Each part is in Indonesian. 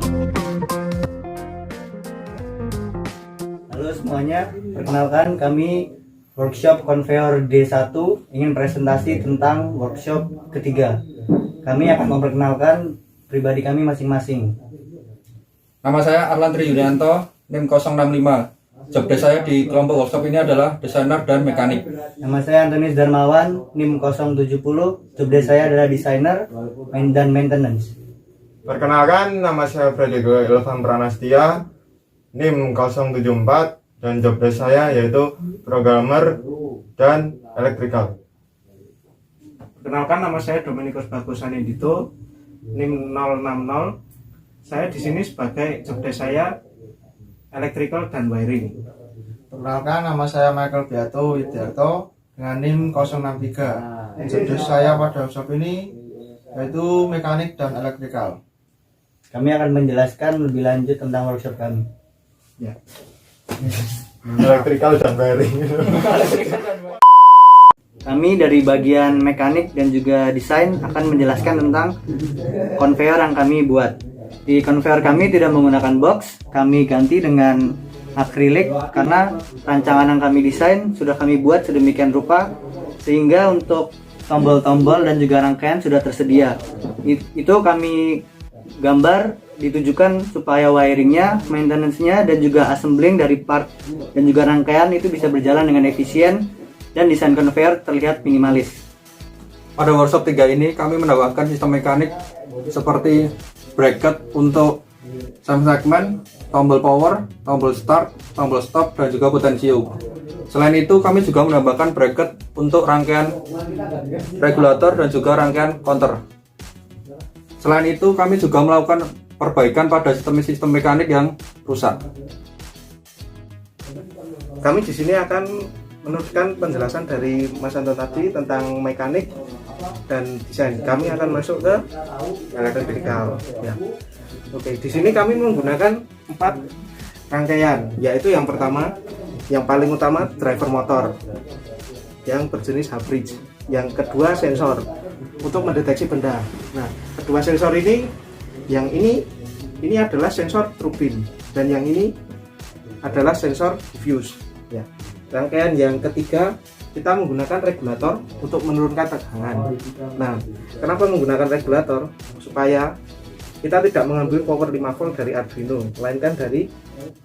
Halo semuanya, perkenalkan kami workshop Conveyor D1 ingin presentasi tentang workshop ketiga. Kami akan memperkenalkan pribadi kami masing-masing. Nama saya Arlandri Yulianto, NIM 065. Jobdesk saya di kelompok workshop ini adalah desainer dan mekanik. Nama saya Antonius Darmawan, NIM 070. Jobdesk saya adalah desainer dan maintenance. Perkenalkan, nama saya Fredego Ilham Pranastia, NIM 074, dan jobdesk saya yaitu programmer dan electrical. Perkenalkan, nama saya Dominikus Bagus Sanindito, NIM 060. Saya di sini sebagai jobdesk saya electrical dan wiring. Perkenalkan, nama saya Michael Beato Widiarto dengan NIM 063. Jobdesk saya pada workshop ini yaitu mekanik dan electrical. Kami akan menjelaskan lebih lanjut tentang workshop kami. Ya. Electrical dan wiring. Kami dari bagian mekanik dan juga desain akan menjelaskan tentang conveyor yang kami buat. Di conveyor kami tidak menggunakan box, kami ganti dengan akrilik karena rancangan yang kami desain sudah kami buat sedemikian rupa sehingga untuk tombol-tombol dan juga rangkaian sudah tersedia. Itu kami gambar ditujukan supaya wiringnya, maintenance-nya dan juga assembling dari part dan juga rangkaian itu bisa berjalan dengan efisien dan desain conveyor terlihat minimalis. Pada workshop 3 ini kami menambahkan sistem mekanik seperti bracket untuk segmen, tombol power, tombol start, tombol stop, dan juga potensio. Selain itu kami juga menambahkan bracket untuk rangkaian regulator dan juga rangkaian counter. Selain itu kami juga melakukan perbaikan pada sistem mekanik yang rusak. Kami di sini akan meneruskan penjelasan dari Mas Anton tadi tentang mekanik dan desain. Kami akan masuk ke electrical. Ya. Oke, di sini kami menggunakan 4 rangkaian, yaitu yang pertama, yang paling utama driver motor yang berjenis hybrid. Yang kedua sensor untuk mendeteksi benda. Nah, kedua sensor ini, yang ini adalah sensor turbin dan yang ini adalah sensor diffuse. Ya. Rangkaian yang ketiga kita menggunakan regulator untuk menurunkan tegangan. Nah, kenapa menggunakan regulator? Supaya kita tidak mengambil power 5 volt dari Arduino, melainkan dari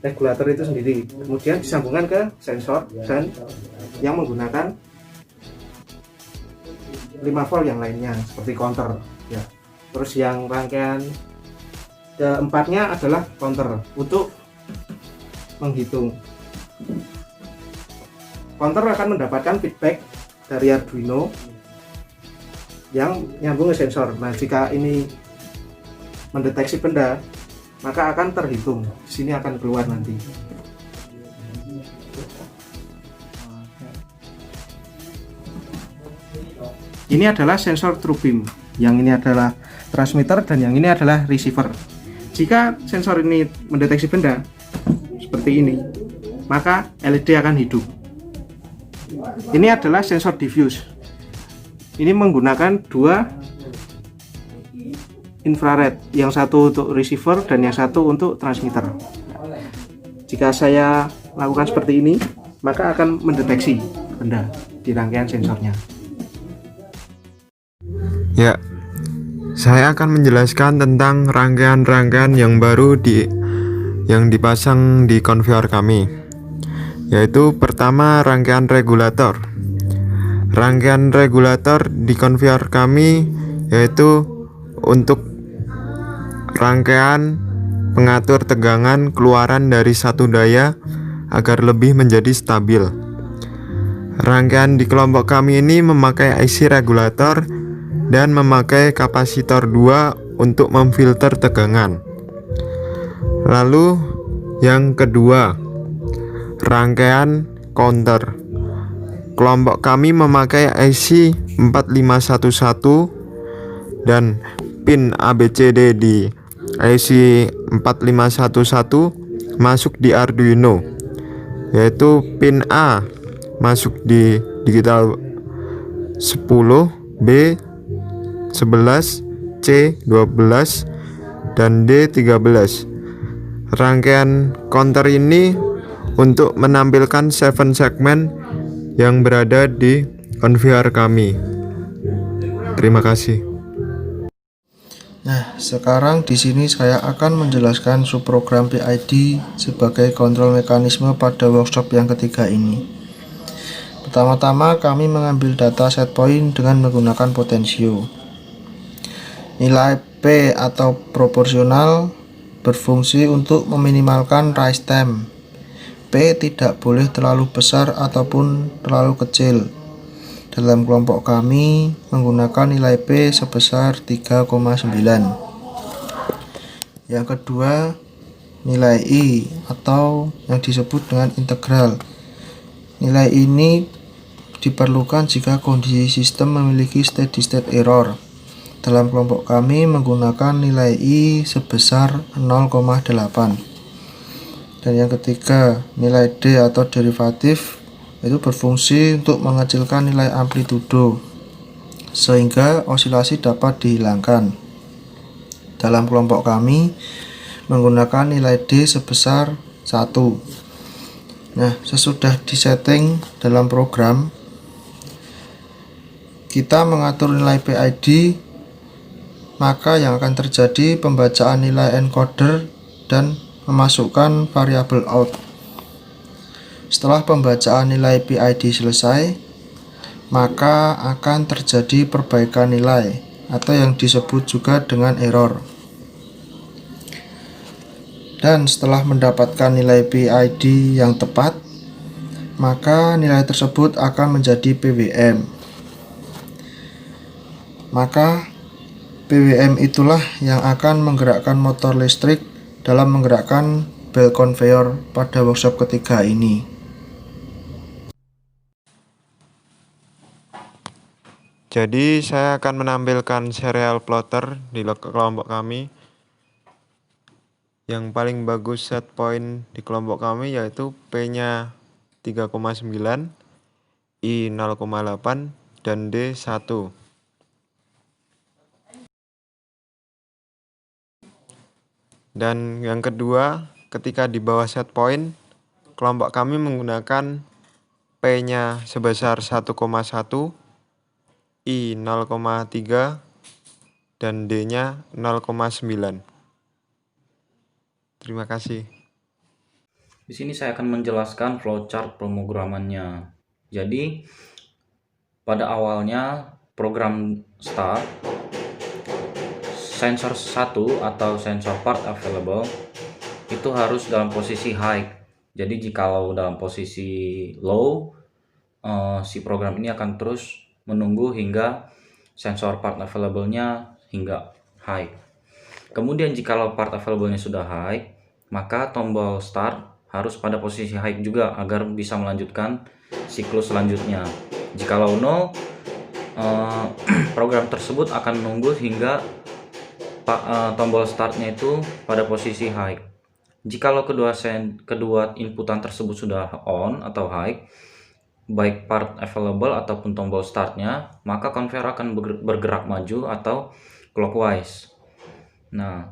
regulator itu sendiri. Kemudian disambungkan ke sensor dan yang menggunakan 5 volt yang lainnya seperti counter. Ya. Terus yang rangkaian keempatnya adalah counter untuk menghitung. Counter akan mendapatkan feedback dari Arduino yang nyambung ke sensor. Nah, jika ini mendeteksi benda, maka akan terhitung. Di sini akan keluar nanti. Ini adalah sensor true beam. Yang ini adalah transmitter dan yang ini adalah receiver. Jika sensor ini mendeteksi benda seperti ini, maka LED akan hidup. Ini adalah sensor diffuse. Ini menggunakan 2 infrared, yang satu untuk receiver dan yang satu untuk transmitter. Jika saya lakukan seperti ini, maka akan mendeteksi benda di rangkaian sensornya. Ya, saya akan menjelaskan tentang rangkaian-rangkaian yang baru yang dipasang di conveyor kami. Yaitu pertama rangkaian regulator. Rangkaian regulator di conveyor kami yaitu untuk rangkaian pengatur tegangan keluaran dari satu daya agar lebih menjadi stabil. Rangkaian di kelompok kami ini memakai IC regulator dan memakai kapasitor 2 untuk memfilter tegangan. Lalu yang kedua, rangkaian counter. Kelompok kami memakai IC 4511 dan pin ABCD di IC 4511 masuk di Arduino, yaitu pin A masuk di digital 10, B 11, C 12, dan D13. Rangkaian counter ini untuk menampilkan 7 segmen yang berada di conveyor kami. Terima kasih. Nah, sekarang di sini saya akan menjelaskan subprogram PID sebagai kontrol mekanisme pada workshop yang ketiga ini. Pertama-tama kami mengambil data set point dengan menggunakan potensio. Nilai P atau proporsional berfungsi untuk meminimalkan rise time. P tidak boleh terlalu besar ataupun terlalu kecil. Dalam kelompok kami menggunakan nilai P sebesar 3,9. Yang kedua, nilai I atau yang disebut dengan integral. Nilai ini diperlukan jika kondisi sistem memiliki steady state error. Dalam kelompok kami menggunakan nilai I sebesar 0,8. Dan yang ketiga, nilai D atau derivatif itu berfungsi untuk mengecilkan nilai amplitudo sehingga osilasi dapat dihilangkan. Dalam kelompok kami menggunakan nilai D sebesar 1. Nah, sesudah disetting dalam program, kita mengatur nilai PID, maka yang akan terjadi pembacaan nilai encoder dan memasukkan variabel out. Setelah pembacaan nilai PID selesai, maka akan terjadi perbaikan nilai atau yang disebut juga dengan error. Dan setelah mendapatkan nilai PID yang tepat, maka nilai tersebut akan menjadi PWM. Maka PWM itulah yang akan menggerakkan motor listrik dalam menggerakkan belt conveyor pada workshop ketiga ini. Jadi saya akan menampilkan serial plotter di kelompok kami. Yang paling bagus set point di kelompok kami yaitu P-nya 3,9, I 0,8, dan D 1. Dan yang kedua, ketika di bawah set point, kelompok kami menggunakan P-nya sebesar 1,1, I 0,3, dan D-nya 0,9. Terima kasih. Di sini saya akan menjelaskan flowchart pemrogramannya. Jadi, pada awalnya program start, sensor 1 atau sensor part available itu harus dalam posisi high. Jadi jikalau dalam posisi low, si program ini akan terus menunggu hingga sensor part available-nya hingga high. Kemudian jikalau part available-nya sudah high, maka tombol start harus pada posisi high juga agar bisa melanjutkan siklus selanjutnya. Jikalau no, program tersebut akan menunggu hingga tombol startnya itu pada posisi high. Jikalau kedua inputan tersebut sudah on atau high, baik part available ataupun tombol startnya, maka conveyor akan bergerak maju atau clockwise. Nah,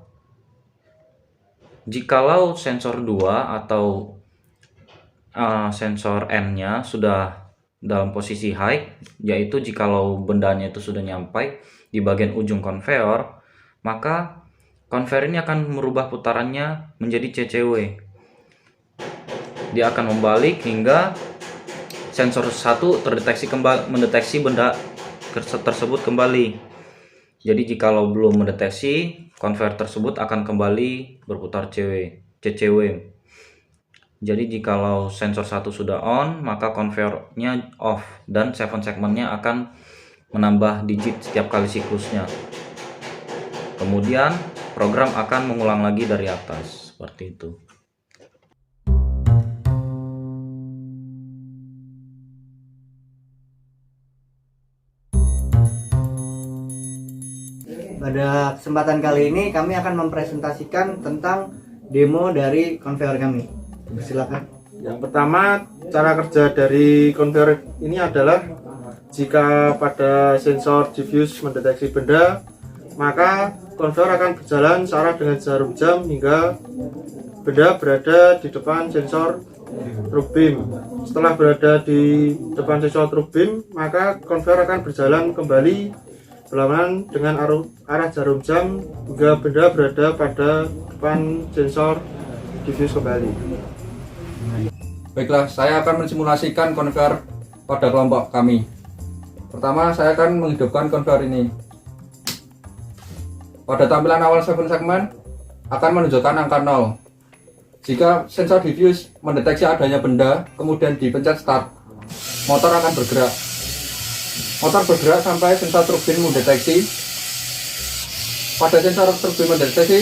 jikalau sensor 2 atau sensor N-nya sudah dalam posisi high, yaitu jikalau bendanya itu sudah nyampai di bagian ujung conveyor, maka conveyor ini akan merubah putarannya menjadi CCW. Dia akan membalik hingga sensor 1 mendeteksi benda tersebut kembali. Jadi jikalau belum mendeteksi, conveyor tersebut akan kembali berputar CCW. Jadi jikalau sensor 1 sudah on, maka conveyornya off dan 7 segmennya akan menambah digit setiap kali siklusnya. Kemudian program akan mengulang lagi dari atas, seperti itu. Pada kesempatan kali ini kami akan mempresentasikan tentang demo dari conveyor kami. Silakan. Yang pertama, cara kerja dari conveyor ini adalah jika pada sensor diffuse mendeteksi benda, maka konveyor akan berjalan searah dengan jarum jam hingga benda berada di depan sensor truk beam. Setelah berada di depan sensor truk beam, maka konveyor akan berjalan kembali berlawanan dengan arah jarum jam hingga benda berada pada depan sensor diffuse kembali. Baiklah, saya akan mensimulasikan konveyor pada kelompok kami. Pertama, saya akan menghidupkan konveyor ini. Pada tampilan awal 7 segmen akan menunjukkan angka 0. Jika sensor diffuse mendeteksi adanya benda, kemudian dipencet start, motor akan bergerak. Motor bergerak sampai sensor truk beam mendeteksi. Pada sensor truk beam mendeteksi,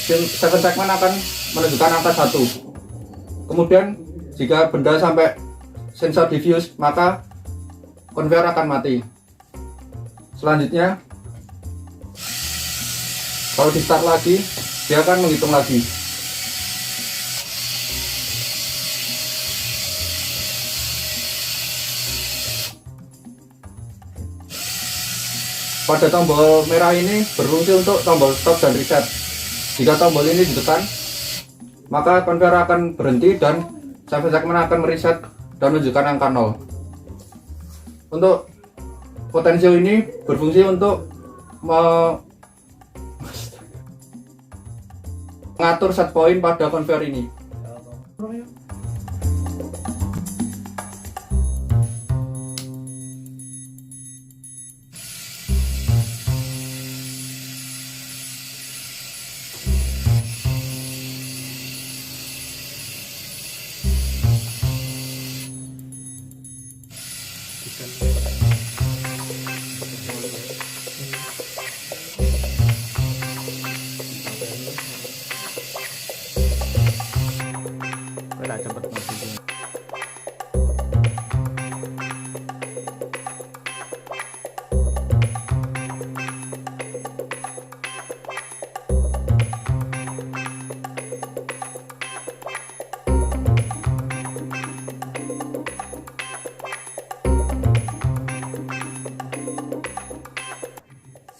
7 segmen akan menunjukkan angka 1. Kemudian, jika benda sampai sensor diffuse, maka konveyor akan mati. Selanjutnya, kalau di start lagi, dia akan menghitung lagi. Pada tombol merah ini berfungsi untuk tombol stop dan reset. Jika tombol ini ditekan, maka konveyor akan berhenti dan 7 segmen akan mereset dan menunjukkan angka 0. Untuk potensio ini berfungsi untuk mengatur set point pada konveyor ini.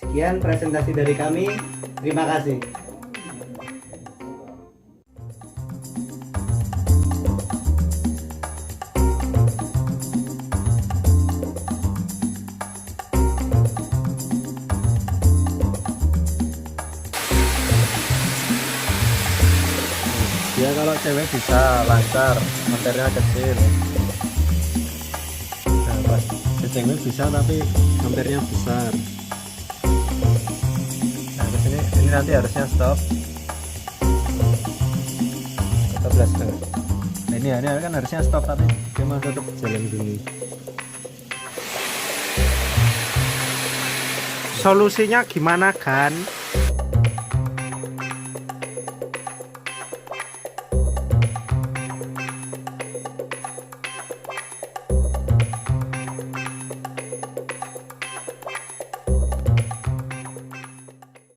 Sekian presentasi dari kami. Terima kasih. Ya kalau cewek bisa lancar, materinya kecil. Nah, pas si cewek bisa tapi materinya besar. Nah kesini ini nanti harusnya stop. Stop lah. Nah, ini kan harusnya stop tapi dia masih tetap jalan dulu. Solusinya gimana, Gan?